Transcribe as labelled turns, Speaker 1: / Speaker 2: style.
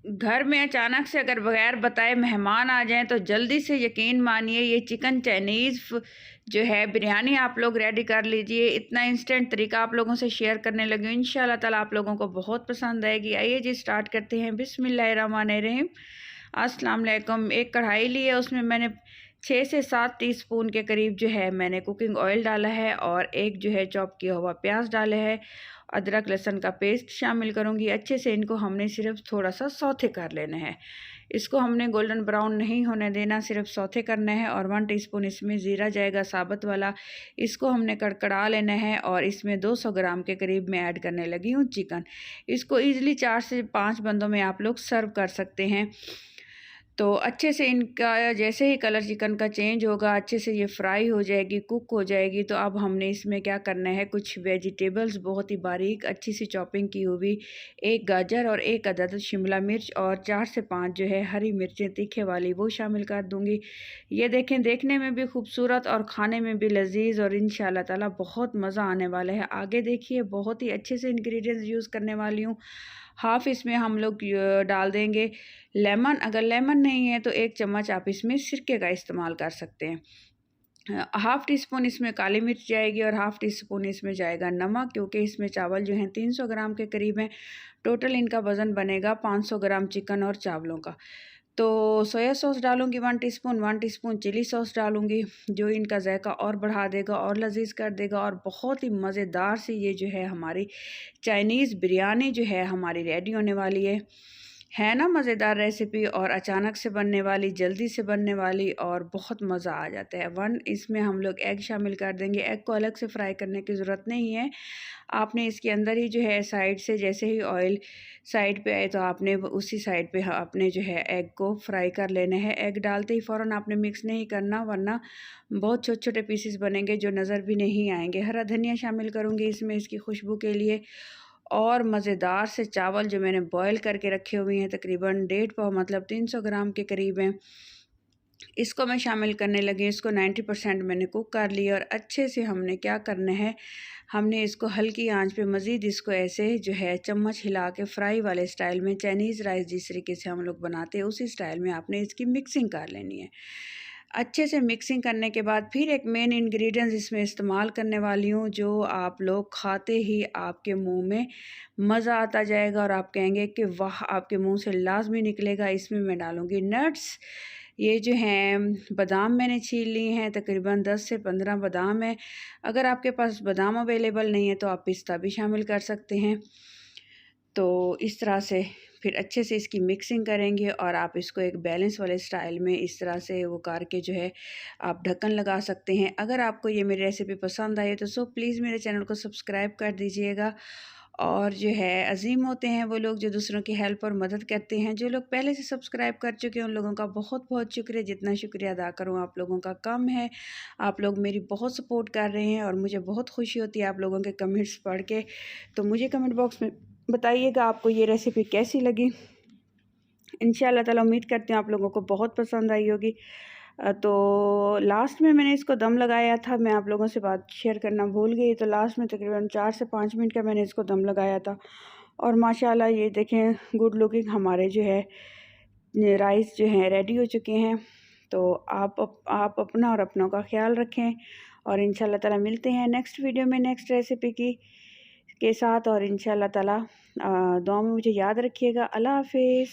Speaker 1: घर में अचानक से अगर बगैर बताए मेहमान आ जाएं तो जल्दी से यकीन मानिए ये चिकन चाइनीज़ जो है बिरयानी आप लोग रेडी कर लीजिए। इतना इंस्टेंट तरीका आप लोगों से शेयर करने लगी हूँ, इंशाल्लाह ताला आप लोगों को बहुत पसंद आएगी। आइए जी स्टार्ट करते हैं। बिस्मिल्लाहिर्रहमानिर्रहीम। अस्सलाम वालेकुम। एक कढ़ाई ली है, उसमें मैंने 6 से 7 टीस्पून के करीब जो है मैंने कुकिंग ऑयल डाला है और एक जो है चॉप किया हुआ प्याज डाले है। अदरक लहसुन का पेस्ट शामिल करूँगी। अच्छे से इनको हमने सिर्फ थोड़ा सा सौथे कर लेना है। इसको हमने गोल्डन ब्राउन नहीं होने देना, सिर्फ सौथे करना है। और 1 टीस्पून इसमें ज़ीरा जाएगा साबुत वाला, इसको हमने कड़कड़ा लेना है। और इसमें 200 ग्राम के करीब मैं ऐड करने लगी हूँ चिकन। इसको ईज़िली 4 से 5 बंदों में आप लोग सर्व कर सकते हैं। तो अच्छे से इनका जैसे ही कलर चिकन का चेंज होगा, अच्छे से ये फ्राई हो जाएगी, कुक हो जाएगी। तो अब हमने इसमें क्या करना है, कुछ वेजिटेबल्स बहुत ही बारीक अच्छी सी चॉपिंग की हुई, 1 गाजर और 1 अदद शिमला मिर्च और 4 से 5 जो है हरी मिर्चें तीखे वाली वो शामिल कर दूँगी। ये देखें, देखने में भी खूबसूरत और खाने में भी लजीज और इंशाल्लाह ताला बहुत मज़ा आने वाला है। आगे देखिए, बहुत ही अच्छे से इंग्रेडिएंट्स यूज़ करने वाली हूँ। हाफ़ इसमें हम लोग डाल देंगे लेमन। अगर लेमन नहीं है तो 1 चम्मच आप इसमें सिरके का इस्तेमाल कर सकते हैं। हाफ़ टी स्पून इसमें काली मिर्च जाएगी और हाफ़ टी स्पून इसमें जाएगा नमक, क्योंकि इसमें चावल जो हैं 300 ग्राम के करीब हैं। टोटल इनका वज़न बनेगा 500 ग्राम चिकन और चावलों का। तो सोया सॉस डालूँगी 1 टीस्पून, 1 टीस्पून चिली सॉस डालूँगी, जो इनका ज़ायका और बढ़ा देगा और लज़ीज़ कर देगा। और बहुत ही मज़ेदार सी ये जो है हमारी चाइनीज़ बिरयानी जो है हमारी रेडी होने वाली है ना मज़ेदार रेसिपी और अचानक से बनने वाली, जल्दी से बनने वाली और बहुत मज़ा आ जाता है। 1 इसमें हम लोग एग शामिल कर देंगे। एग को अलग से फ्राई करने की ज़रूरत नहीं है, आपने इसके अंदर ही जो है साइड से जैसे ही ऑयल साइड पे आए तो आपने उसी साइड पे आपने जो है एग को फ्राई कर लेना है। एग डालते ही फ़ौरन आपने मिक्स नहीं करना, वरना बहुत छोटे-छोटे पीसेस बनेंगे जो नज़र भी नहीं आएंगे। हरा धनिया शामिल करूँगी इसमें इसकी खुशबू के लिए। और मज़ेदार से चावल जो मैंने बॉयल करके रखे हुए हैं, तकरीबन 1.5 पाव मतलब 300 ग्राम के करीब हैं, इसको मैं शामिल करने लगी। इसको 90% मैंने कुक कर लिया। और अच्छे से हमने क्या करना है, हमने इसको हल्की आंच पे मज़ीद इसको ऐसे जो है चम्मच हिला के फ्राई वाले स्टाइल में, चाइनीज़ राइस जिस तरीके से हम लोग बनाते हैं उसी स्टाइल में आपने इसकी मिक्सिंग कर लेनी है। अच्छे से मिक्सिंग करने के बाद फिर एक मेन इंग्रेडिएंट्स इसमें इस्तेमाल करने वाली हूँ, जो आप लोग खाते ही आपके मुंह में मज़ा आता जाएगा और आप कहेंगे कि वाह, आपके मुंह से लाजमी निकलेगा। इसमें मैं डालूँगी नट्स। ये जो हैं बादाम मैंने छील लिए हैं, तकरीबन 10 से 15 बादाम है। अगर आपके पास बादाम अवेलेबल नहीं है तो आप पिस्ता भी शामिल कर सकते हैं। तो इस तरह से फिर अच्छे से इसकी मिक्सिंग करेंगे और आप इसको एक बैलेंस वाले स्टाइल में इस तरह से वो करके जो है आप ढक्कन लगा सकते हैं। अगर आपको ये मेरी रेसिपी पसंद आई तो प्लीज़ मेरे चैनल को सब्सक्राइब कर दीजिएगा। और जो है अजीम होते हैं वो लोग जो दूसरों की हेल्प और मदद करते हैं। जो लोग पहले से सब्सक्राइब कर चुके हैं उन लोगों का बहुत बहुत शुक्रिया। जितना शुक्रिया अदा करूँ आप लोगों का कम है। आप लोग मेरी बहुत सपोर्ट कर रहे हैं और मुझे बहुत खुशी होती है आप लोगों के कमेंट्स पढ़ के। तो मुझे कमेंट बॉक्स में बताइएगा आपको ये रेसिपी कैसी लगी। इंशाल्लाह ताला उम्मीद करती हूँ आप लोगों को बहुत पसंद आई होगी। तो लास्ट में मैंने इसको दम लगाया था, मैं आप लोगों से बात शेयर करना भूल गई। तो लास्ट में तकरीबन 4 से 5 मिनट का मैंने इसको दम लगाया था। और माशाल्लाह ये देखें, गुड लुकिंग हमारे जो है राइस जो हैं रेडी हो चुके हैं। तो आप अपना और अपनों का ख्याल रखें और इंशाल्लाह ताला मिलते हैं नेक्स्ट वीडियो में नेक्स्ट रेसिपी के साथ। और इंशाल्लाह ताला दुआ में मुझे याद रखिएगा। अल्लाह हाफिज़।